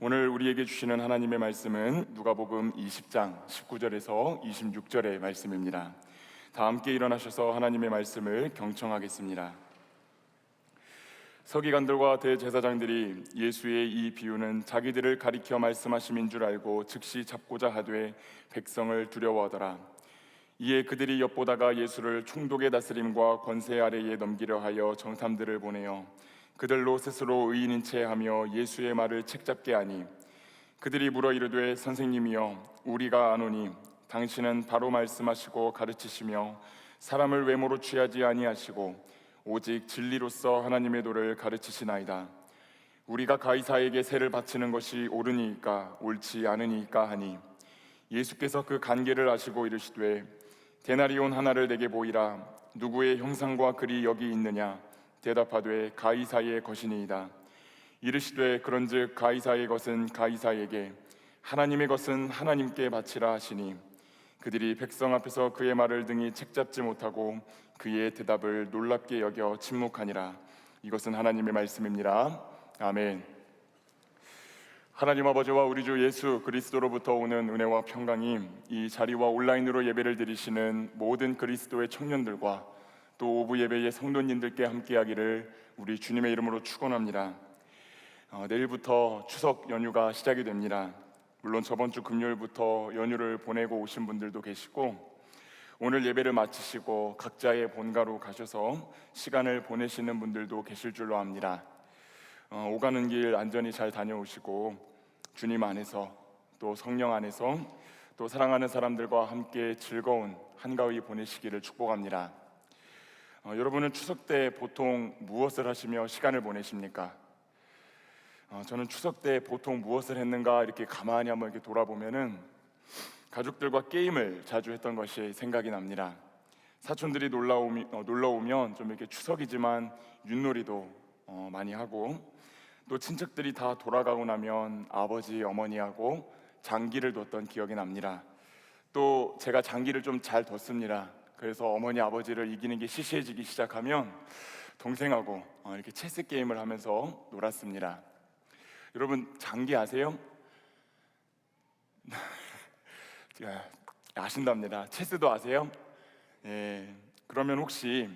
오늘 우리에게 주시는 하나님의 말씀은 누가복음 20장 19절에서 26절의 말씀입니다. 다 함께 일어나셔서 하나님의 말씀을 경청하겠습니다. 서기관들과 대제사장들이 예수의 이 비유는 자기들을 가리켜 말씀하심인 줄 알고 즉시 잡고자 하되 백성을 두려워하더라. 이에 그들이 엿보다가 예수를 총독의 다스림과 권세 아래에 넘기려 하여 정탐들을 보내어 그들로 스스로 의인인 채 하며 예수의 말을 책잡게 하니, 그들이 물어 이르되 선생님이여 우리가 아노니 당신은 바로 말씀하시고 가르치시며 사람을 외모로 취하지 아니하시고 오직 진리로서 하나님의 도를 가르치시나이다. 우리가 가이사에게 세를 바치는 것이 옳으니까 옳지 않으니까 하니, 예수께서 그 간계를 아시고 이르시되 데나리온 하나를 내게 보이라. 누구의 형상과 글이 여기 있느냐? 대답하되 가이사의 것이니이다. 이르시되 그런즉 가이사의 것은 가이사에게, 하나님의 것은 하나님께 바치라 하시니, 그들이 백성 앞에서 그의 말을 등이 책잡지 못하고 그의 대답을 놀랍게 여겨 침묵하니라. 이것은 하나님의 말씀입니다. 아멘. 하나님 아버지와 우리 주 예수 그리스도로부터 오는 은혜와 평강이 이 자리와 온라인으로 예배를 드리시는 모든 그리스도의 청년들과 또 오부 예배의 성도님들께 함께하기를 우리 주님의 이름으로 축원합니다. 내일부터 추석 연휴가 시작이 됩니다. 물론 저번 주 금요일부터 연휴를 보내고 오신 분들도 계시고, 오늘 예배를 마치시고 각자의 본가로 가셔서 시간을 보내시는 분들도 계실 줄로 압니다. 오가는 길 안전히 잘 다녀오시고 주님 안에서 또 성령 안에서 또 사랑하는 사람들과 함께 즐거운 한가위 보내시기를 축복합니다. 여러분은 추석 때 보통 무엇을 하시며 시간을 보내십니까? 저는 추석 때 보통 무엇을 했는가 이렇게 가만히 한번 이렇게 돌아보면은 가족들과 게임을 자주 했던 것이 생각이 납니다. 사촌들이 놀러 오면 좀 이렇게 추석이지만 윷놀이도 많이 하고, 또 친척들이 다 돌아가고 나면 아버지 어머니하고 장기를 뒀던 기억이 납니다. 또 제가 장기를 좀 잘 뒀습니다. 그래서 어머니 아버지를 이기는 게 시시해지기 시작하면 동생하고 이렇게 체스 게임을 하면서 놀았습니다. 여러분 장기 아세요? 아신답니다. 체스도 아세요? 예. 그러면 혹시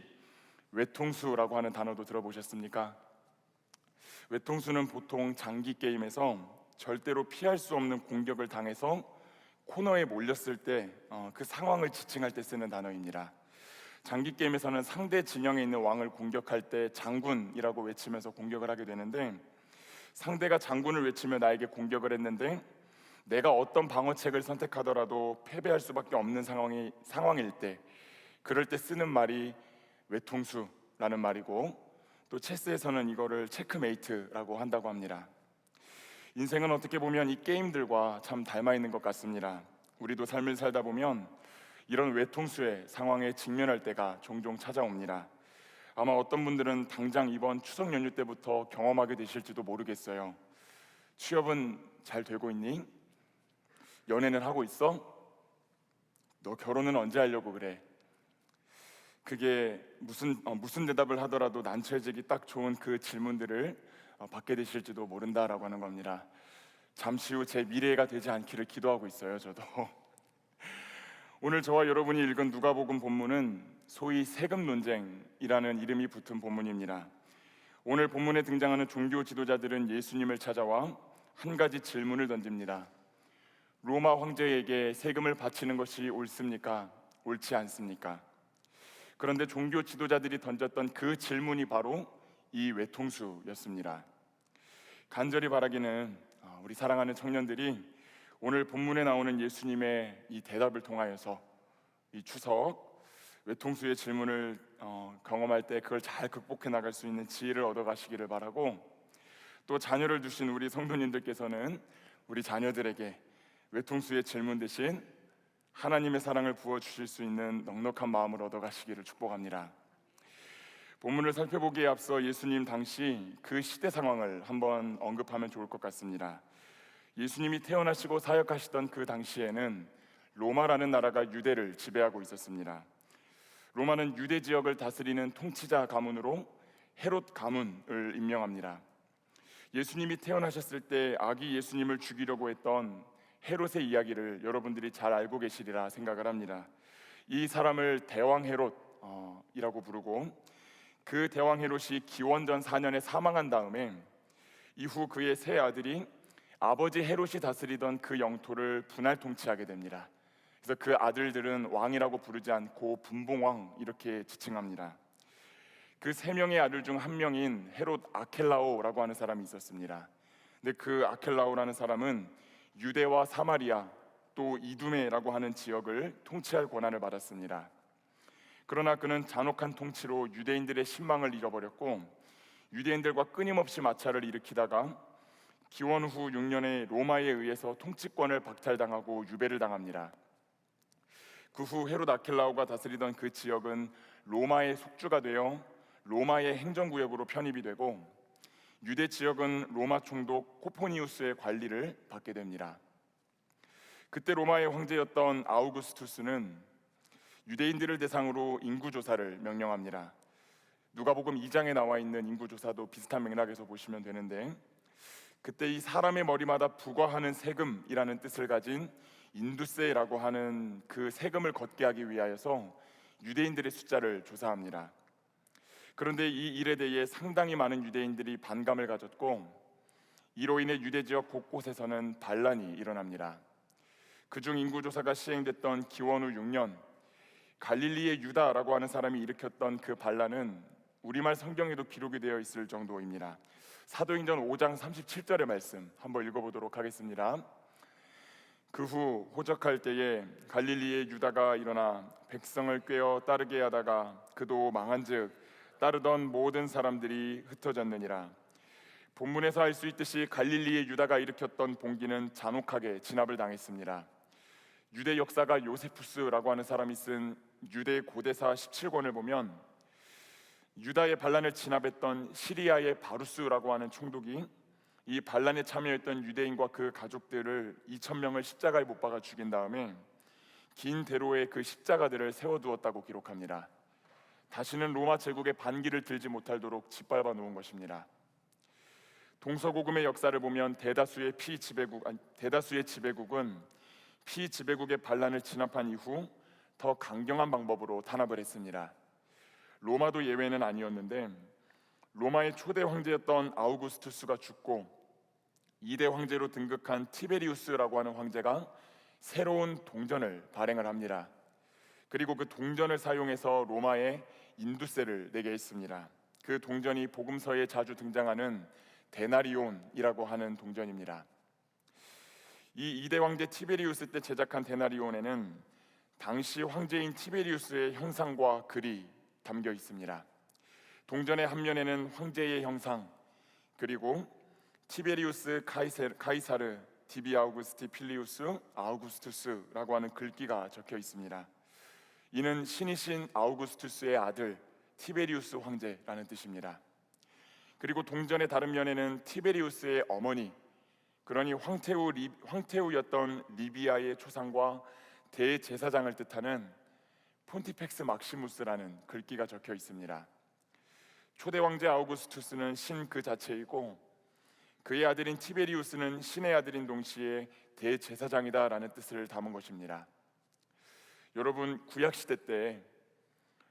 외통수라고 하는 단어도 들어보셨습니까? 외통수는 보통 장기 게임에서 절대로 피할 수 없는 공격을 당해서 코너에 몰렸을 때 그 상황을 지칭할 때 쓰는 단어입니다. 장기 게임에서는 상대 진영에 있는 왕을 공격할 때 장군이라고 외치면서 공격을 하게 되는데, 상대가 장군을 외치며 나에게 공격을 했는데 내가 어떤 방어책을 선택하더라도 패배할 수밖에 없는 상황일 때, 그럴 때 쓰는 말이 외통수라는 말이고, 또 체스에서는 이거를 체크메이트라고 한다고 합니다. 인생은 어떻게 보면 이 게임들과 참 닮아 있는 것 같습니다. 우리도 삶을 살다 보면 이런 외통수의 상황에 직면할 때가 종종 찾아옵니다. 아마 어떤 분들은 당장 이번 추석 연휴 때부터 경험하게 되실지도 모르겠어요. 취업은 잘 되고 있니? 연애는 하고 있어? 너 결혼은 언제 하려고 그래? 그게 무슨 대답을 하더라도 난처해지기 딱 좋은 그 질문들을 받게 되실지도 모른다라고 하는 겁니다. 잠시 후 제 미래가 되지 않기를 기도하고 있어요, 저도. 오늘 저와 여러분이 읽은 누가복음 본문은 소위 세금 논쟁이라는 이름이 붙은 본문입니다. 오늘 본문에 등장하는 종교 지도자들은 예수님을 찾아와 한 가지 질문을 던집니다. 로마 황제에게 세금을 바치는 것이 옳습니까? 옳지 않습니까? 그런데 종교 지도자들이 던졌던 그 질문이 바로 이 외통수였습니다. 간절히 바라기는 우리 사랑하는 청년들이 오늘 본문에 나오는 예수님의 이 대답을 통하여서 이 추석 외통수의 질문을 경험할 때 그걸 잘 극복해 나갈 수 있는 지혜를 얻어가시기를 바라고, 또 자녀를 두신 우리 성도님들께서는 우리 자녀들에게 외통수의 질문 대신 하나님의 사랑을 부어주실 수 있는 넉넉한 마음을 얻어가시기를 축복합니다. 본문을 살펴보기에 앞서 예수님 당시 그 시대 상황을 한번 언급하면 좋을 것 같습니다. 예수님이 태어나시고 사역하시던 그 당시에는 로마라는 나라가 유대를 지배하고 있었습니다. 로마는 유대 지역을 다스리는 통치자 가문으로 헤롯 가문을 임명합니다. 예수님이 태어나셨을 때 아기 예수님을 죽이려고 했던 헤롯의 이야기를 여러분들이 잘 알고 계시리라 생각을 합니다. 이 사람을 대왕 헤롯이라고 부르고, 그 대왕 헤롯이 기원전 4년에 사망한 다음에 이후 그의 세 아들이 아버지 헤롯이 다스리던 그 영토를 분할 통치하게 됩니다. 그래서 그 아들들은 왕이라고 부르지 않고 분봉왕 이렇게 지칭합니다. 그 세 명의 아들 중 한 명인 헤롯 아켈라오라고 하는 사람이 있었습니다. 근데 그 아켈라오라는 사람은 유대와 사마리아 또 이두메라고 하는 지역을 통치할 권한을 받았습니다. 그러나 그는 잔혹한 통치로 유대인들의 신망을 잃어버렸고, 유대인들과 끊임없이 마찰을 일으키다가 기원 후 6년에 로마에 의해서 통치권을 박탈당하고 유배를 당합니다. 그 후 헤롯 아켈라오가 다스리던 그 지역은 로마의 속주가 되어 로마의 행정구역으로 편입이 되고, 유대 지역은 로마 총독 코포니우스의 관리를 받게 됩니다. 그때 로마의 황제였던 아우구스투스는 유대인들을 대상으로 인구조사를 명령합니다. 누가복음 2장에 나와 있는 인구조사도 비슷한 맥락에서 보시면 되는데, 그때 이 사람의 머리마다 부과하는 세금이라는 뜻을 가진 인두세라고 하는 그 세금을 걷게 하기 위하여서 유대인들의 숫자를 조사합니다. 그런데 이 일에 대해 상당히 많은 유대인들이 반감을 가졌고, 이로 인해 유대 지역 곳곳에서는 반란이 일어납니다. 그중 인구조사가 시행됐던 기원 후 6년, 갈릴리의 유다라고 하는 사람이 일으켰던 그 반란은 우리말 성경에도 기록이 되어 있을 정도입니다. 사도행전 5장 37절의 말씀 한번 읽어보도록 하겠습니다. 그 후 호적할 때에 갈릴리의 유다가 일어나 백성을 꾀어 따르게 하다가 그도 망한즉 따르던 모든 사람들이 흩어졌느니라. 본문에서 알 수 있듯이 갈릴리의 유다가 일으켰던 봉기는 잔혹하게 진압을 당했습니다. 유대 역사가 요세푸스라고 하는 사람이 쓴 유대 고대사 17권을 보면 유다의 반란을 진압했던 시리아의 바루스라고 하는 총독이 이 반란에 참여했던 유대인과 그 가족들을 2,000명을 십자가에 못 박아 죽인 다음에 긴 대로에 그 십자가들을 세워두었다고 기록합니다. 다시는 로마 제국의 반기를 들지 못하도록 짓밟아 놓은 것입니다. 동서고금의 역사를 보면 대다수의 지배국은 피지배국의 반란을 진압한 이후 더 강경한 방법으로 탄압을 했습니다. 로마도 예외는 아니었는데, 로마의 초대 황제였던 아우구스투스가 죽고 2대 황제로 등극한 티베리우스라고 하는 황제가 새로운 동전을 발행을 합니다. 그리고 그 동전을 사용해서 로마에 인두세를 내게 했습니다. 그 동전이 복음서에 자주 등장하는 데나리온이라고 하는 동전입니다. 이 2대 황제 티베리우스 때 제작한 데나리온에는 당시 황제인 티베리우스의 형상과 글이 담겨 있습니다. 동전의 한 면에는 황제의 형상, 그리고 티베리우스 카이사르 디비 아우구스티 필리우스 아우구스투스라고 하는 글귀가 적혀 있습니다. 이는 신이신 아우구스투스의 아들 티베리우스 황제라는 뜻입니다. 그리고 동전의 다른 면에는 티베리우스의 어머니, 그러니 황태우였던 리비아의 초상과 대제사장을 뜻하는 폰티펙스 막시무스라는 글귀가 적혀 있습니다. 초대 황제 아우구스투스는 신 그 자체이고, 그의 아들인 티베리우스는 신의 아들인 동시에 대제사장이다라는 뜻을 담은 것입니다. 여러분, 구약시대 때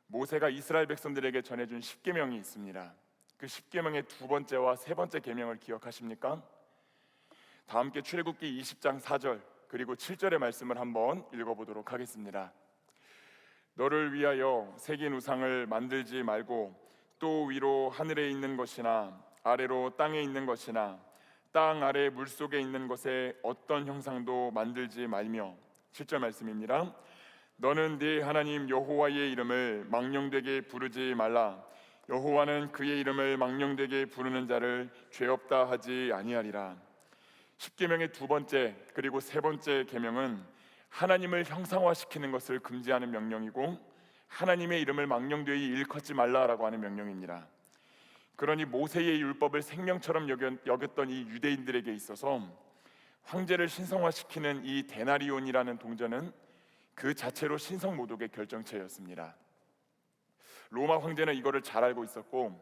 모세가 이스라엘 백성들에게 전해준 10계명이 있습니다. 그 10계명의 두 번째와 세 번째 계명을 기억하십니까? 다 함께 출애굽기 20장 4절 그리고 7절의 말씀을 한번 읽어보도록 하겠습니다. 너를 위하여 새긴 우상을 만들지 말고 또 위로 하늘에 있는 것이나 아래로 땅에 있는 것이나 땅 아래 물속에 있는 것에 어떤 형상도 만들지 말며. 7절 말씀입니다. 너는 네 하나님 여호와의 이름을 망령되게 부르지 말라. 여호와는 그의 이름을 망령되게 부르는 자를 죄 없다 하지 아니하리라. 10계명의 두 번째 그리고 세 번째 계명은 하나님을 형상화시키는 것을 금지하는 명령이고, 하나님의 이름을 망령되이 일컫지 말라라고 하는 명령입니다. 그러니 모세의 율법을 생명처럼 여겼던 이 유대인들에게 있어서 황제를 신성화시키는 이 데나리온이라는 동전은 그 자체로 신성 모독의 결정체였습니다. 로마 황제는 이거를 잘 알고 있었고,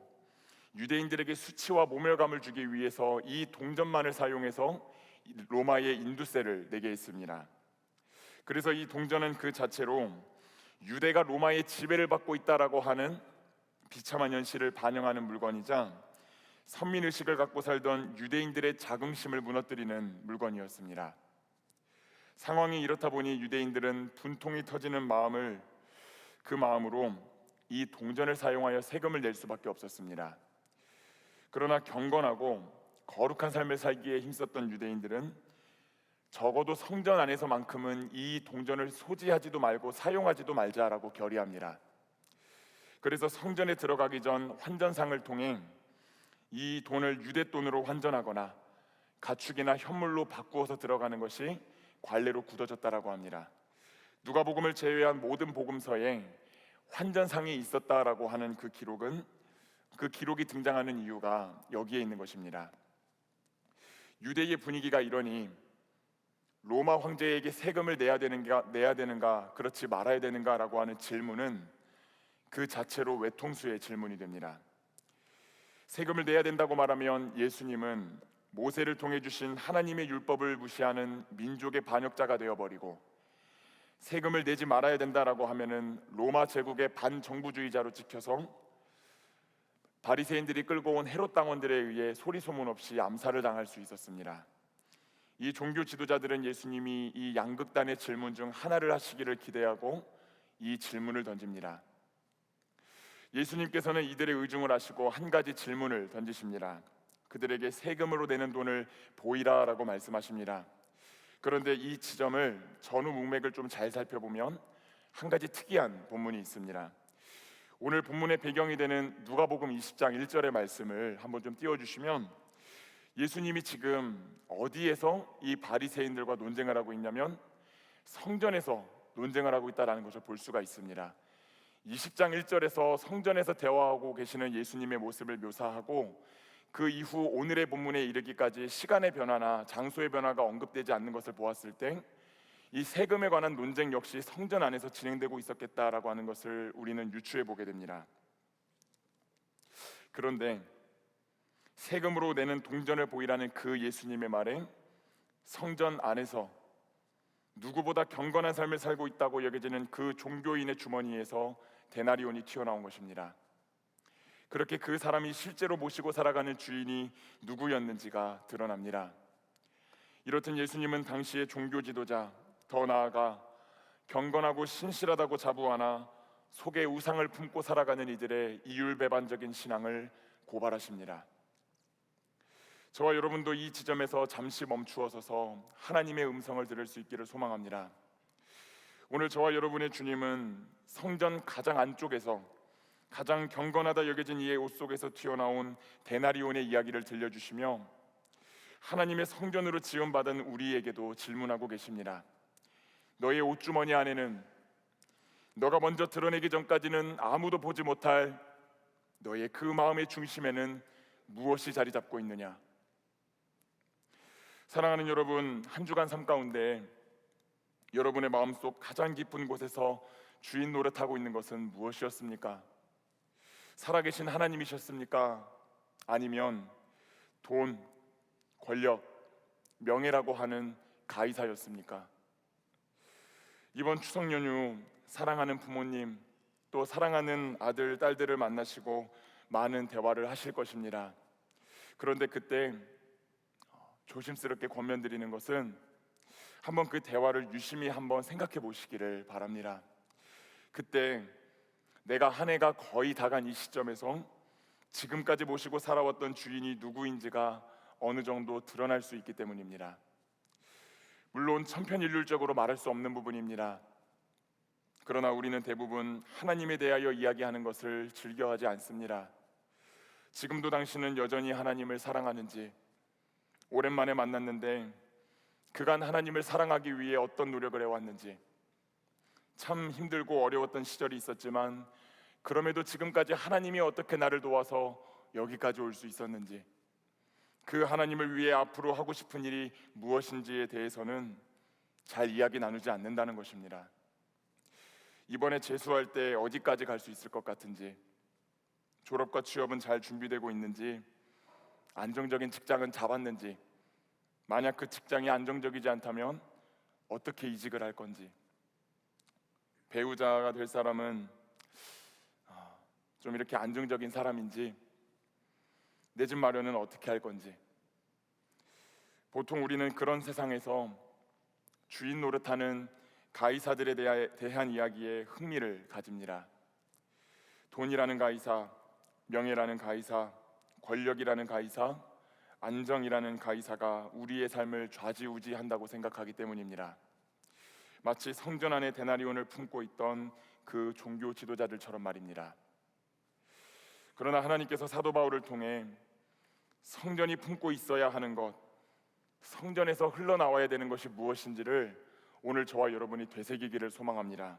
유대인들에게 수치와 모멸감을 주기 위해서 이 동전만을 사용해서 로마의 인두세를 내게 했습니다. 그래서 이 동전은 그 자체로 유대가 로마의 지배를 받고 있다라고 하는 비참한 현실을 반영하는 물건이자 선민의식을 갖고 살던 유대인들의 자긍심을 무너뜨리는 물건이었습니다. 상황이 이렇다 보니 유대인들은 분통이 터지는 그 마음으로 이 동전을 사용하여 세금을 낼 수밖에 없었습니다. 그러나 경건하고 거룩한 삶을 살기에 힘썼던 유대인들은 적어도 성전 안에서만큼은 이 동전을 소지하지도 말고 사용하지도 말자라고 결의합니다. 그래서 성전에 들어가기 전 환전상을 통해 이 돈을 유대 돈으로 환전하거나 가축이나 현물로 바꾸어서 들어가는 것이 관례로 굳어졌다라고 합니다. 누가복음을 제외한 모든 복음서에 환전상이 있었다라고 하는 그 기록이 등장하는 이유가 여기에 있는 것입니다. 유대의 분위기가 이러니 로마 황제에게 세금을 내야 되는가 그렇지 말아야 되는가라고 하는 질문은 그 자체로 외통수의 질문이 됩니다. 세금을 내야 된다고 말하면 예수님은 모세를 통해 주신 하나님의 율법을 무시하는 민족의 반역자가 되어버리고, 세금을 내지 말아야 된다라고 하면은 로마 제국의 반정부주의자로 찍혀서 바리새인들이 끌고 온 헤롯 당원들에 의해 소리 소문 없이 암살을 당할 수 있었습니다. 이 종교 지도자들은 예수님이 이 양극단의 질문 중 하나를 하시기를 기대하고 이 질문을 던집니다. 예수님께서는 이들의 의중을 아시고 한 가지 질문을 던지십니다. 그들에게 세금으로 내는 돈을 보이라라고 말씀하십니다. 그런데 이 지점을 전후 문맥을 좀 잘 살펴보면 한 가지 특이한 본문이 있습니다. 오늘 본문의 배경이 되는 누가복음 20장 1절의 말씀을 한번 좀 띄워주시면, 예수님이 지금 어디에서 이 바리새인들과 논쟁을 하고 있냐면 성전에서 논쟁을 하고 있다는 것을 볼 수가 있습니다. 20장 1절에서 성전에서 대화하고 계시는 예수님의 모습을 묘사하고, 그 이후 오늘의 본문에 이르기까지 시간의 변화나 장소의 변화가 언급되지 않는 것을 보았을 때 이 세금에 관한 논쟁 역시 성전 안에서 진행되고 있었겠다라고 하는 것을 우리는 유추해 보게 됩니다. 그런데 세금으로 내는 동전을 보이라는 그 예수님의 말에 성전 안에서 누구보다 경건한 삶을 살고 있다고 여겨지는 그 종교인의 주머니에서 데나리온이 튀어나온 것입니다. 그렇게 그 사람이 실제로 모시고 살아가는 주인이 누구였는지가 드러납니다. 이렇듯 예수님은 당시의 종교 지도자, 더 나아가 경건하고 신실하다고 자부하나 속에 우상을 품고 살아가는 이들의 이율배반적인 신앙을 고발하십니다. 저와 여러분도 이 지점에서 잠시 멈추어 서서 하나님의 음성을 들을 수 있기를 소망합니다. 오늘 저와 여러분의 주님은 성전 가장 안쪽에서 가장 경건하다 여겨진 이의 옷 속에서 튀어나온 데나리온의 이야기를 들려주시며 하나님의 성전으로 지음받은 우리에게도 질문하고 계십니다. 너의 옷주머니 안에는 너가 먼저 드러내기 전까지는 아무도 보지 못할 너의 그 마음의 중심에는 무엇이 자리 잡고 있느냐? 사랑하는 여러분, 한 주간 삶 가운데 여러분의 마음속 가장 깊은 곳에서 주인 노릇하고 있는 것은 무엇이었습니까? 살아계신 하나님이셨습니까? 아니면 돈, 권력, 명예라고 하는 가이사였습니까? 이번 추석 연휴 사랑하는 부모님, 또 사랑하는 아들, 딸들을 만나시고 많은 대화를 하실 것입니다. 그런데 그때 조심스럽게 권면드리는 것은 한번 그 대화를 유심히 한번 생각해 보시기를 바랍니다. 그때 내가 한 해가 거의 다 간 이 시점에서 지금까지 모시고 살아왔던 주인이 누구인지가 어느 정도 드러날 수 있기 때문입니다. 물론 천편일률적으로 말할 수 없는 부분입니다. 그러나 우리는 대부분 하나님에 대하여 이야기하는 것을 즐겨하지 않습니다. 지금도 당신은 여전히 하나님을 사랑하는지, 오랜만에 만났는데 그간 하나님을 사랑하기 위해 어떤 노력을 해왔는지, 참 힘들고 어려웠던 시절이 있었지만 그럼에도 지금까지 하나님이 어떻게 나를 도와서 여기까지 올 수 있었는지, 그 하나님을 위해 앞으로 하고 싶은 일이 무엇인지에 대해서는 잘 이야기 나누지 않는다는 것입니다. 이번에 재수할 때 어디까지 갈 수 있을 것 같은지, 졸업과 취업은 잘 준비되고 있는지, 안정적인 직장은 잡았는지, 만약 그 직장이 안정적이지 않다면 어떻게 이직을 할 건지, 배우자가 될 사람은 좀 이렇게 안정적인 사람인지, 내 집 마련은 어떻게 할 건지. 보통 우리는 그런 세상에서 주인 노릇하는 가이사들에 대한 이야기에 흥미를 가집니다. 돈이라는 가이사, 명예라는 가이사, 권력이라는 가이사, 안정이라는 가이사가 우리의 삶을 좌지우지한다고 생각하기 때문입니다. 마치 성전 안에 데나리온을 품고 있던 그 종교 지도자들처럼 말입니다. 그러나 하나님께서 사도 바울을 통해 성전이 품고 있어야 하는 것, 성전에서 흘러나와야 되는 것이 무엇인지를 오늘 저와 여러분이 되새기기를 소망합니다.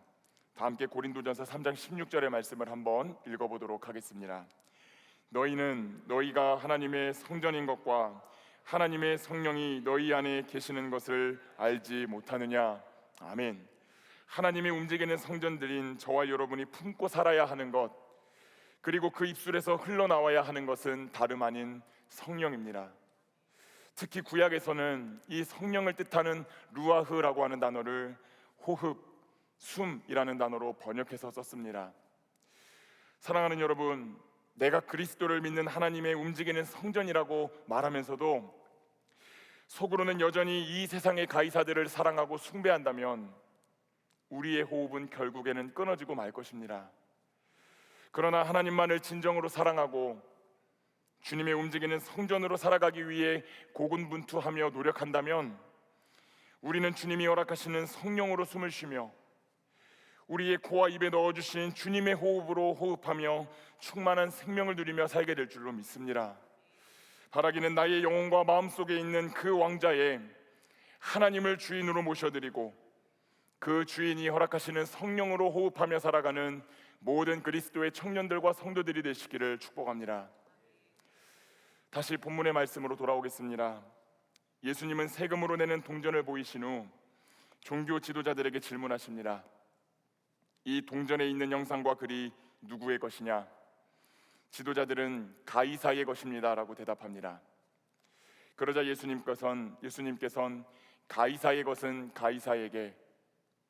다 함께 고린도전서 3장 16절의 말씀을 한번 읽어보도록 하겠습니다. 너희는 너희가 하나님의 성전인 것과 하나님의 성령이 너희 안에 계시는 것을 알지 못하느냐. 아멘. 하나님이 움직이는 성전들인 저와 여러분이 품고 살아야 하는 것, 그리고 그 입술에서 흘러나와야 하는 것은 다름 아닌 성령입니다. 특히 구약에서는 이 성령을 뜻하는 루아흐라고 하는 단어를 호흡, 숨이라는 단어로 번역해서 썼습니다. 사랑하는 여러분, 내가 그리스도를 믿는 하나님의 움직이는 성전이라고 말하면서도 속으로는 여전히 이 세상의 가이사들을 사랑하고 숭배한다면 우리의 호흡은 결국에는 끊어지고 말 것입니다. 그러나 하나님만을 진정으로 사랑하고 주님의 움직이는 성전으로 살아가기 위해 고군분투하며 노력한다면 우리는 주님이 허락하시는 성령으로 숨을 쉬며 우리의 코와 입에 넣어주신 주님의 호흡으로 호흡하며 충만한 생명을 누리며 살게 될 줄로 믿습니다. 바라기는 나의 영혼과 마음속에 있는 그 왕자에 하나님을 주인으로 모셔드리고 그 주인이 허락하시는 성령으로 호흡하며 살아가는 모든 그리스도의 청년들과 성도들이 되시기를 축복합니다. 다시 본문의 말씀으로 돌아오겠습니다. 예수님은 세금으로 내는 동전을 보이신 후 종교 지도자들에게 질문하십니다. 이 동전에 있는 영상과 글이 누구의 것이냐? 지도자들은 가이사의 것입니다 라고 대답합니다. 그러자 예수님께서는 가이사의 것은 가이사에게,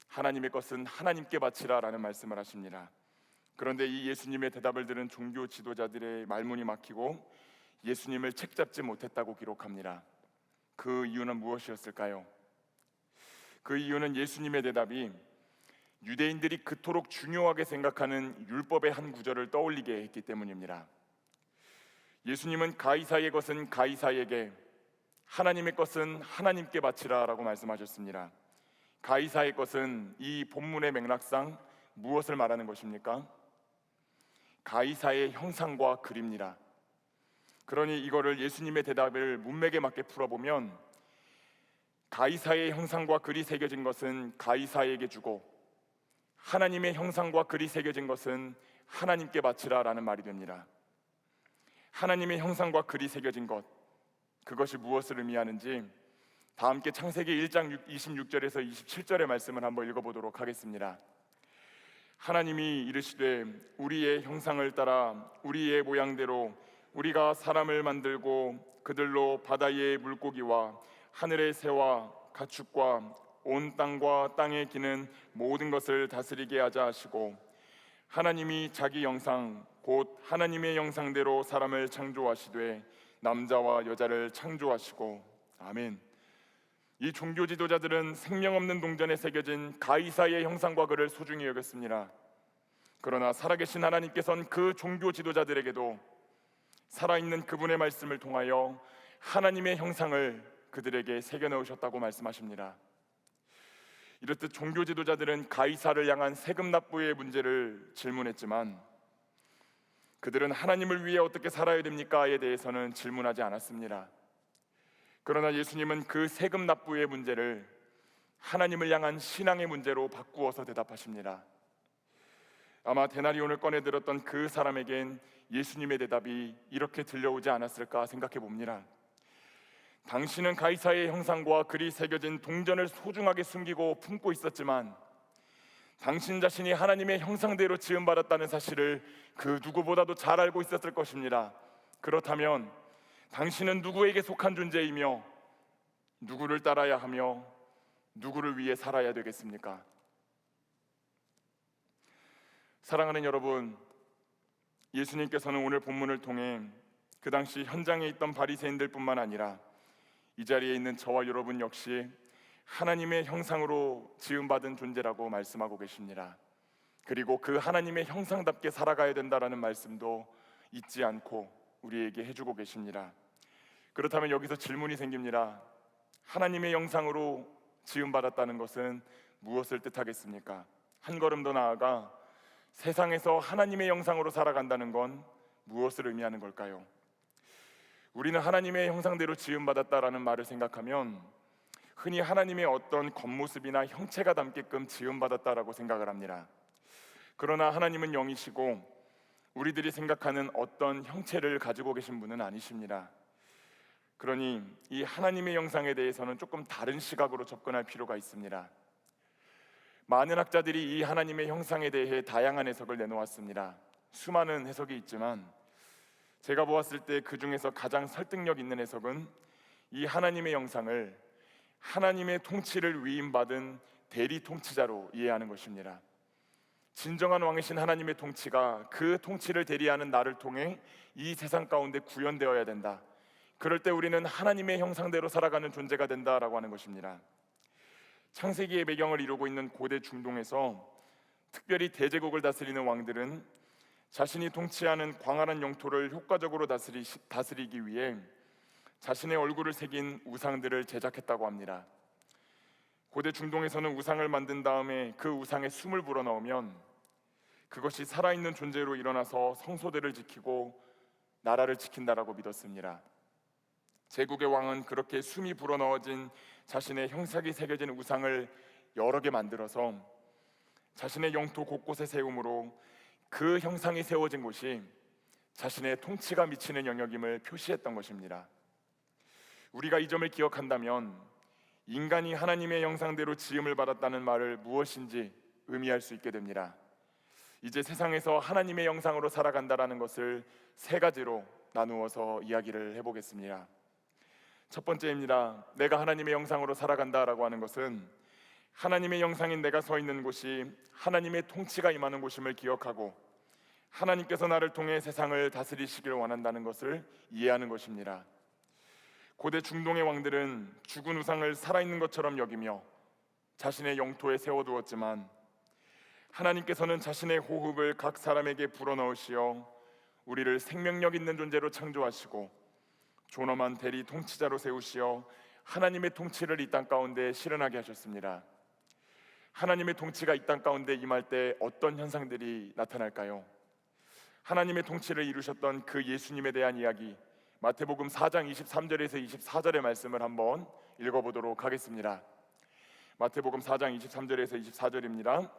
하나님의 것은 하나님께 바치라 라는 말씀을 하십니다. 그런데 이 예수님의 대답을 들은 종교 지도자들의 말문이 막히고 예수님을 책잡지 못했다고 기록합니다. 그 이유는 무엇이었을까요? 그 이유는 예수님의 대답이 유대인들이 그토록 중요하게 생각하는 율법의 한 구절을 떠올리게 했기 때문입니다. 예수님은 가이사의 것은 가이사에게, 하나님의 것은 하나님께 바치라 라고 말씀하셨습니다. 가이사의 것은 이 본문의 맥락상 무엇을 말하는 것입니까? 가이사의 형상과 글입니다. 그러니 이거를 예수님의 대답을 문맥에 맞게 풀어보면 가이사의 형상과 글이 새겨진 것은 가이사에게 주고 하나님의 형상과 글이 새겨진 것은 하나님께 바치라 라는 말이 됩니다. 하나님의 형상과 글이 새겨진 것, 그것이 무엇을 의미하는지 다 함께 창세기 1장 26절에서 27절의 말씀을 한번 읽어보도록 하겠습니다. 하나님이 이르시되 우리의 형상을 따라 우리의 모양대로 우리가 사람을 만들고 그들로 바다의 물고기와 하늘의 새와 가축과 온 땅과 땅에 기는 모든 것을 다스리게 하자 하시고 하나님이 자기 형상 곧 하나님의 형상대로 사람을 창조하시되 남자와 여자를 창조하시고. 아멘. 이 종교 지도자들은 생명 없는 동전에 새겨진 가이사의 형상과 글을 소중히 여겼습니다. 그러나 살아계신 하나님께서는 그 종교 지도자들에게도 살아있는 그분의 말씀을 통하여 하나님의 형상을 그들에게 새겨넣으셨다고 말씀하십니다. 이렇듯 종교 지도자들은 가이사를 향한 세금 납부의 문제를 질문했지만 그들은 하나님을 위해 어떻게 살아야 됩니까에 대해서는 질문하지 않았습니다. 그러나 예수님은 그 세금 납부의 문제를 하나님을 향한 신앙의 문제로 바꾸어서 대답하십니다. 아마 데나리온을 꺼내들었던 그 사람에겐 예수님의 대답이 이렇게 들려오지 않았을까 생각해 봅니다. 당신은 가이사의 형상과 글이 새겨진 동전을 소중하게 숨기고 품고 있었지만 당신 자신이 하나님의 형상대로 지음받았다는 사실을 그 누구보다도 잘 알고 있었을 것입니다. 그렇다면 당신은 누구에게 속한 존재이며 누구를 따라야 하며 누구를 위해 살아야 되겠습니까? 사랑하는 여러분, 예수님께서는 오늘 본문을 통해 그 당시 현장에 있던 바리새인들뿐만 아니라 이 자리에 있는 저와 여러분 역시 하나님의 형상으로 지음받은 존재라고 말씀하고 계십니다. 그리고 그 하나님의 형상답게 살아가야 된다라는 말씀도 잊지 않고 우리에게 해주고 계십니다. 그렇다면 여기서 질문이 생깁니다. 하나님의 형상으로 지음받았다는 것은 무엇을 뜻하겠습니까? 한 걸음 더 나아가 세상에서 하나님의 형상으로 살아간다는 건 무엇을 의미하는 걸까요? 우리는 하나님의 형상대로 지음받았다라는 말을 생각하면 흔히 하나님의 어떤 겉모습이나 형체가 담게끔 지음받았다라고 생각을 합니다. 그러나 하나님은 영이시고 우리들이 생각하는 어떤 형체를 가지고 계신 분은 아니십니다. 그러니 이 하나님의 형상에 대해서는 조금 다른 시각으로 접근할 필요가 있습니다. 많은 학자들이 이 하나님의 형상에 대해 다양한 해석을 내놓았습니다. 수많은 해석이 있지만 제가 보았을 때 그 중에서 가장 설득력 있는 해석은 이 하나님의 형상을 하나님의 통치를 위임받은 대리 통치자로 이해하는 것입니다. 진정한 왕이신 하나님의 통치가 그 통치를 대리하는 나를 통해 이 세상 가운데 구현되어야 된다. 그럴 때 우리는 하나님의 형상대로 살아가는 존재가 된다라고 하는 것입니다. 창세기의 배경을 이루고 있는 고대 중동에서 특별히 대제국을 다스리는 왕들은 자신이 통치하는 광활한 영토를 효과적으로 다스리기 위해 자신의 얼굴을 새긴 우상들을 제작했다고 합니다. 고대 중동에서는 우상을 만든 다음에 그 우상에 숨을 불어넣으면 그것이 살아있는 존재로 일어나서 성소들을 지키고 나라를 지킨다라고 믿었습니다. 제국의 왕은 그렇게 숨이 불어넣어진 자신의 형상이 새겨진 우상을 여러 개 만들어서 자신의 영토 곳곳에 세움으로 그 형상이 세워진 곳이 자신의 통치가 미치는 영역임을 표시했던 것입니다. 우리가 이 점을 기억한다면 인간이 하나님의 형상대로 지음을 받았다는 말을 무엇인지 의미할 수 있게 됩니다. 이제 세상에서 하나님의 형상으로 살아간다라는 것을 세 가지로 나누어서 이야기를 해보겠습니다. 첫 번째입니다. 내가 하나님의 형상으로 살아간다라고 하는 것은 하나님의 형상인 내가 서 있는 곳이 하나님의 통치가 임하는 곳임을 기억하고 하나님께서 나를 통해 세상을 다스리시기를 원한다는 것을 이해하는 것입니다. 고대 중동의 왕들은 죽은 우상을 살아있는 것처럼 여기며 자신의 영토에 세워두었지만 하나님께서는 자신의 호흡을 각 사람에게 불어넣으시어 우리를 생명력 있는 존재로 창조하시고 존엄한 대리 통치자로 세우시어 하나님의 통치를 이 땅 가운데 실현하게 하셨습니다. 하나님의 통치가 이 땅 가운데 임할 때 어떤 현상들이 나타날까요? 하나님의 통치를 이루셨던 그 예수님에 대한 이야기, 마태복음 4장 23절에서 24절의 말씀을 한번 읽어보도록 하겠습니다. 마태복음 4장 23절에서 24절입니다.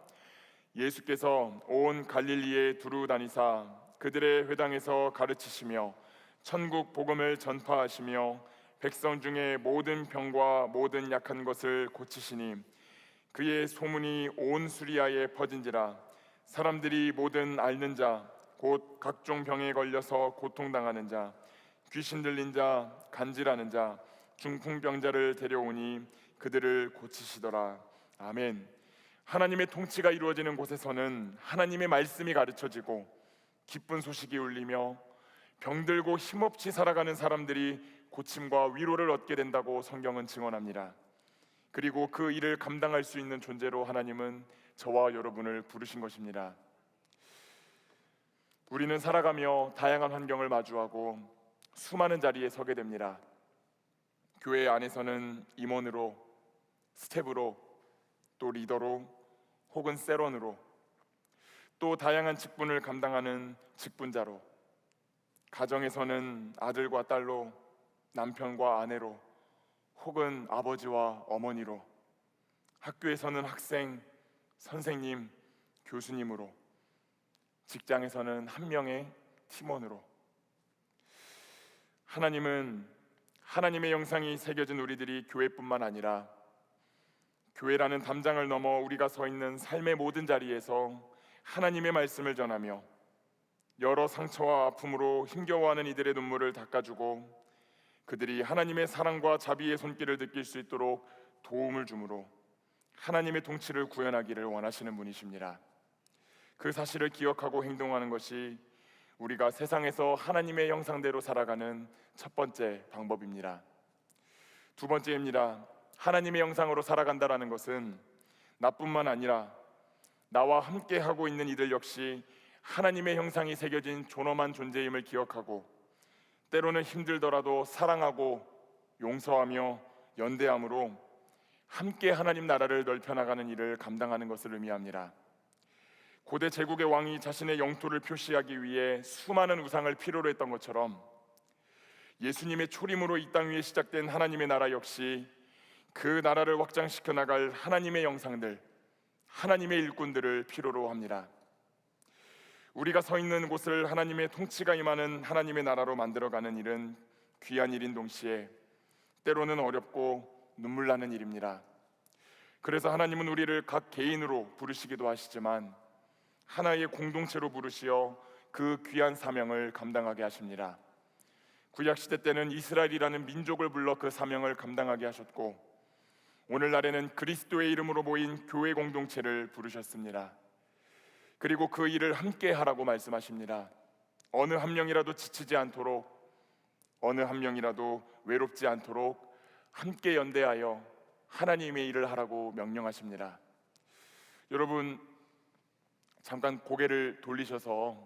예수께서 온 갈릴리에 두루 다니사 그들의 회당에서 가르치시며 천국 복음을 전파하시며 백성 중에 모든 병과 모든 약한 것을 고치시니 그의 소문이 온 수리아에 퍼진지라. 사람들이 모든 앓는 자 곧 각종 병에 걸려서 고통당하는 자 귀신 들린 자 간질하는 자 중풍병자를 데려오니 그들을 고치시더라. 아멘. 하나님의 통치가 이루어지는 곳에서는 하나님의 말씀이 가르쳐지고 기쁜 소식이 울리며 병들고 힘없이 살아가는 사람들이 고침과 위로를 얻게 된다고 성경은 증언합니다. 그리고 그 일을 감당할 수 있는 존재로 하나님은 저와 여러분을 부르신 것입니다. 우리는 살아가며 다양한 환경을 마주하고 수많은 자리에 서게 됩니다. 교회 안에서는 임원으로, 스텝으로, 또 리더로, 혹은 세런으로, 또 다양한 직분을 감당하는 직분자로, 가정에서는 아들과 딸로, 남편과 아내로, 혹은 아버지와 어머니로, 학교에서는 학생, 선생님, 교수님으로, 직장에서는 한 명의 팀원으로. 하나님은 하나님의 형상이 새겨진 우리들이 교회뿐만 아니라 교회라는 담장을 넘어 우리가 서 있는 삶의 모든 자리에서 하나님의 말씀을 전하며 여러 상처와 아픔으로 힘겨워하는 이들의 눈물을 닦아주고 그들이 하나님의 사랑과 자비의 손길을 느낄 수 있도록 도움을 주므로 하나님의 통치를 구현하기를 원하시는 분이십니다. 그 사실을 기억하고 행동하는 것이 우리가 세상에서 하나님의 형상대로 살아가는 첫 번째 방법입니다. 두 번째입니다. 하나님의 형상으로 살아간다라는 것은 나뿐만 아니라 나와 함께 하고 있는 이들 역시 하나님의 형상이 새겨진 존엄한 존재임을 기억하고 때로는 힘들더라도 사랑하고 용서하며 연대함으로 함께 하나님 나라를 넓혀나가는 일을 감당하는 것을 의미합니다. 고대 제국의 왕이 자신의 영토를 표시하기 위해 수많은 우상을 필요로 했던 것처럼 예수님의 초림으로 이 땅 위에 시작된 하나님의 나라 역시 그 나라를 확장시켜 나갈 하나님의 형상들, 하나님의 일꾼들을 필요로 합니다. 우리가 서 있는 곳을 하나님의 통치가 임하는 하나님의 나라로 만들어가는 일은 귀한 일인 동시에 때로는 어렵고 눈물 나는 일입니다. 그래서 하나님은 우리를 각 개인으로 부르시기도 하시지만 하나의 공동체로 부르시어 그 귀한 사명을 감당하게 하십니다. 구약시대 때는 이스라엘이라는 민족을 불러 그 사명을 감당하게 하셨고 오늘날에는 그리스도의 이름으로 모인 교회 공동체를 부르셨습니다. 그리고 그 일을 함께 하라고 말씀하십니다. 어느 한 명이라도 지치지 않도록, 어느 한 명이라도 외롭지 않도록 함께 연대하여 하나님의 일을 하라고 명령하십니다. 여러분, 잠깐 고개를 돌리셔서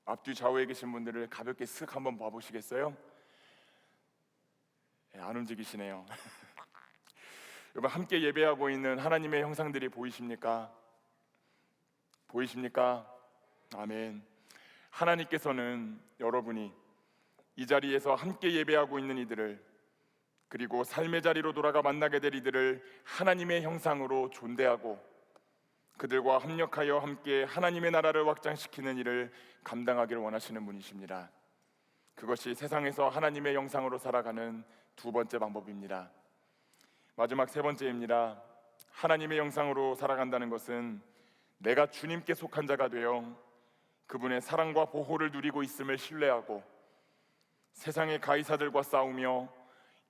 앞뒤 좌우에 계신 분들을 가볍게 쓱 한번 봐보시겠어요? 안 움직이시네요. 여러분, 함께 예배하고 있는 하나님의 형상들이 보이십니까? 보이십니까? 아멘. 하나님께서는 여러분이 이 자리에서 함께 예배하고 있는 이들을, 그리고 삶의 자리로 돌아가 만나게 될 이들을 하나님의 형상으로 존대하고 그들과 합력하여 함께 하나님의 나라를 확장시키는 일을 감당하기를 원하시는 분이십니다. 그것이 세상에서 하나님의 형상으로 살아가는 두 번째 방법입니다. 마지막 세 번째입니다. 하나님의 형상으로 살아간다는 것은 내가 주님께 속한 자가 되어 그분의 사랑과 보호를 누리고 있음을 신뢰하고 세상의 가이사들과 싸우며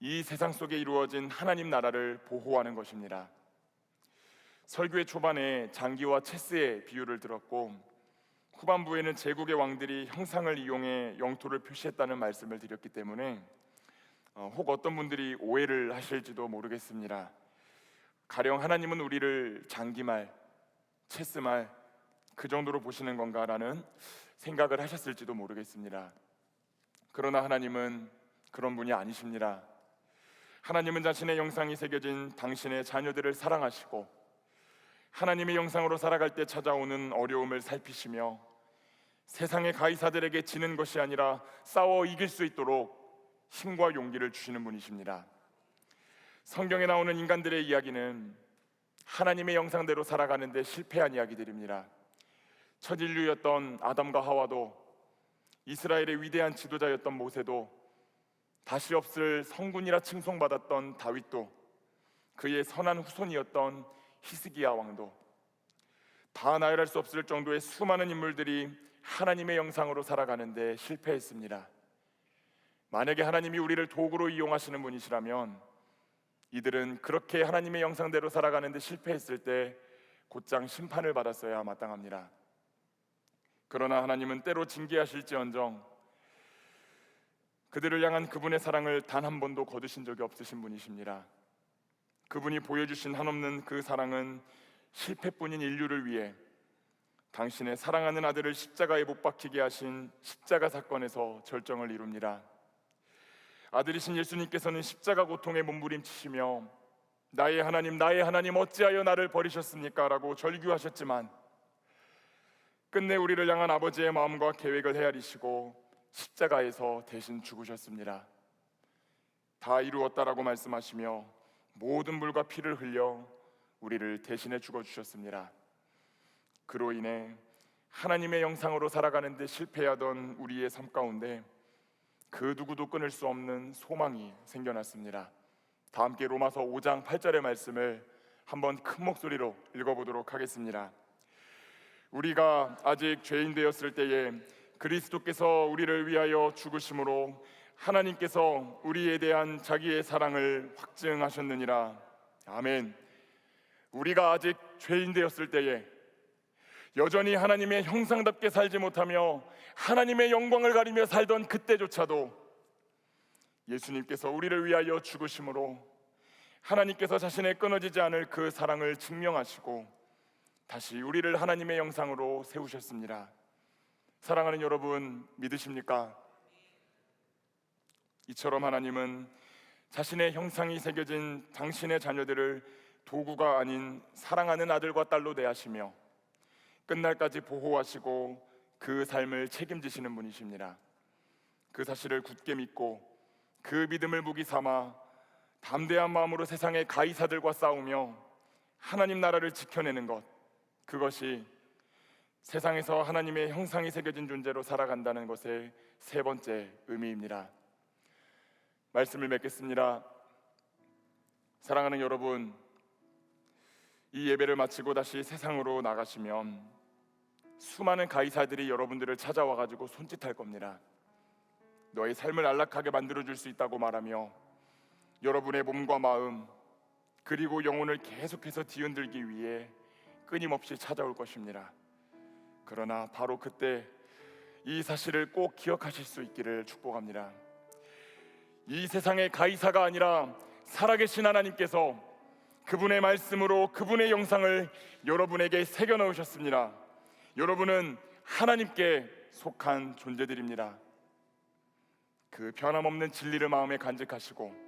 이 세상 속에 이루어진 하나님 나라를 보호하는 것입니다. 설교의 초반에 장기와 체스의 비유를 들었고 후반부에는 제국의 왕들이 형상을 이용해 영토를 표시했다는 말씀을 드렸기 때문에 혹 어떤 분들이 오해를 하실지도 모르겠습니다. 가령 하나님은 우리를 장기말, 체스말 그 정도로 보시는 건가라는 생각을 하셨을지도 모르겠습니다. 그러나 하나님은 그런 분이 아니십니다. 하나님은 자신의 형상이 새겨진 당신의 자녀들을 사랑하시고 하나님의 형상으로 살아갈 때 찾아오는 어려움을 살피시며 세상의 가이사들에게 지는 것이 아니라 싸워 이길 수 있도록 힘과 용기를 주시는 분이십니다. 성경에 나오는 인간들의 이야기는 하나님의 형상대로 살아가는데 실패한 이야기들입니다. 첫 인류였던 아담과 하와도, 이스라엘의 위대한 지도자였던 모세도, 다시 없을 성군이라 칭송받았던 다윗도, 그의 선한 후손이었던 히스기야 왕도, 다 나열할 수 없을 정도의 수많은 인물들이 하나님의 형상으로 살아가는데 실패했습니다. 만약에 하나님이 우리를 도구로 이용하시는 분이시라면 이들은 그렇게 하나님의 형상대로 살아가는데 실패했을 때 곧장 심판을 받았어야 마땅합니다. 그러나 하나님은 때로 징계하실지언정 그들을 향한 그분의 사랑을 단 한 번도 거두신 적이 없으신 분이십니다. 그분이 보여주신 한없는 그 사랑은 실패뿐인 인류를 위해 당신의 사랑하는 아들을 십자가에 못 박히게 하신 십자가 사건에서 절정을 이룹니다. 아들이신 예수님께서는 십자가 고통에 몸부림치시며 나의 하나님 어찌하여 나를 버리셨습니까? 라고 절규하셨지만 끝내 우리를 향한 아버지의 마음과 계획을 헤아리시고 십자가에서 대신 죽으셨습니다. 다 이루었다라고 말씀하시며 모든 물과 피를 흘려 우리를 대신해 죽어주셨습니다. 그로 인해 하나님의 형상으로 살아가는 데 실패하던 우리의 삶 가운데 그 누구도 끊을 수 없는 소망이 생겨났습니다. 다 함께 로마서 5장 8절의 말씀을 한번 큰 목소리로 읽어보도록 하겠습니다. 우리가 아직 죄인 되었을 때에 그리스도께서 우리를 위하여 죽으심으로 하나님께서 우리에 대한 자기의 사랑을 확증하셨느니라. 아멘. 우리가 아직 죄인 되었을 때에 여전히 하나님의 형상답게 살지 못하며 하나님의 영광을 가리며 살던 그때조차도 예수님께서 우리를 위하여 죽으심으로 하나님께서 자신의 끊어지지 않을 그 사랑을 증명하시고 다시 우리를 하나님의 형상으로 세우셨습니다. 사랑하는 여러분, 믿으십니까? 이처럼 하나님은 자신의 형상이 새겨진 당신의 자녀들을 도구가 아닌 사랑하는 아들과 딸로 대하시며 끝날까지 보호하시고 그 삶을 책임지시는 분이십니다. 그 사실을 굳게 믿고 그 믿음을 무기 삼아 담대한 마음으로 세상의 가이사들과 싸우며 하나님 나라를 지켜내는 것, 그것이 세상에서 하나님의 형상이 새겨진 존재로 살아간다는 것의 세 번째 의미입니다. 말씀을 맺겠습니다. 사랑하는 여러분, 이 예배를 마치고 다시 세상으로 나가시면 수많은 가이사들이 여러분들을 찾아와가지고 손짓할 겁니다. 너의 삶을 안락하게 만들어줄 수 있다고 말하며 여러분의 몸과 마음 그리고 영혼을 계속해서 뒤흔들기 위해 끊임없이 찾아올 것입니다. 그러나 바로 그때 이 사실을 꼭 기억하실 수 있기를 축복합니다. 이 세상의 가이사가 아니라 살아계신 하나님께서 그분의 말씀으로 그분의 영상을 여러분에게 새겨 넣으셨습니다. 여러분은 하나님께 속한 존재들입니다. 그 변함없는 진리를 마음에 간직하시고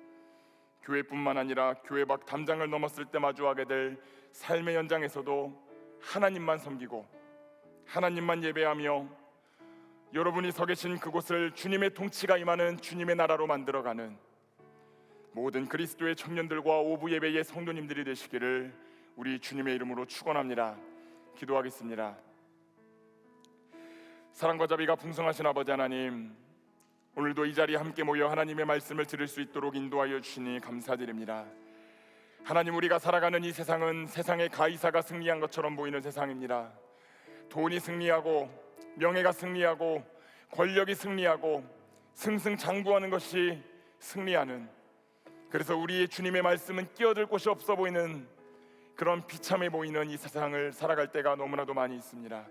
교회뿐만 아니라 교회 밖 담장을 넘었을 때 마주하게 될 삶의 현장에서도 하나님만 섬기고 하나님만 예배하며 여러분이 서 계신 그곳을 주님의 통치가 임하는 주님의 나라로 만들어가는 모든 그리스도의 청년들과 오부 예배의 성도님들이 되시기를 우리 주님의 이름으로 축원합니다. 기도하겠습니다. 사랑과 자비가 풍성하신 아버지 하나님, 오늘도 이 자리에 함께 모여 하나님의 말씀을 들을 수 있도록 인도하여 주시니 감사드립니다. 하나님, 우리가 살아가는 이 세상은 세상의 가이사가 승리한 것처럼 보이는 세상입니다. 돈이 승리하고 명예가 승리하고 권력이 승리하고 승승장구하는 것이 승리하는, 그래서 우리의 주님의 말씀은 끼어들 곳이 없어 보이는 그런 비참해 보이는 이 세상을 살아갈 때가 너무나도 많이 있습니다.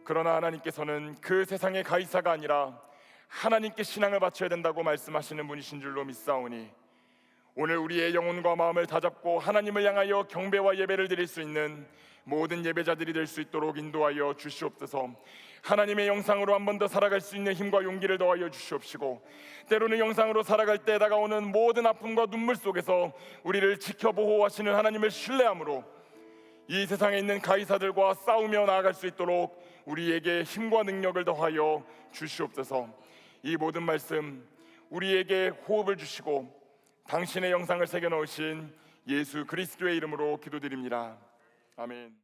그러나 하나님께서는 그 세상의 가이사가 아니라 하나님께 신앙을 바쳐야 된다고 말씀하시는 분이신 줄로 믿사오니 오늘 우리의 영혼과 마음을 다잡고 하나님을 향하여 경배와 예배를 드릴 수 있는 모든 예배자들이 될 수 있도록 인도하여 주시옵소서. 하나님의 영상으로 한 번 더 살아갈 수 있는 힘과 용기를 더하여 주시옵시고, 때로는 영상으로 살아갈 때 다가오는 모든 아픔과 눈물 속에서 우리를 지켜 보호하시는 하나님을 신뢰함으로 이 세상에 있는 가이사들과 싸우며 나아갈 수 있도록 우리에게 힘과 능력을 더하여 주시옵소서. 이 모든 말씀 우리에게 호흡을 주시고 당신의 영상을 새겨 넣으신 예수 그리스도의 이름으로 기도드립니다. 아멘.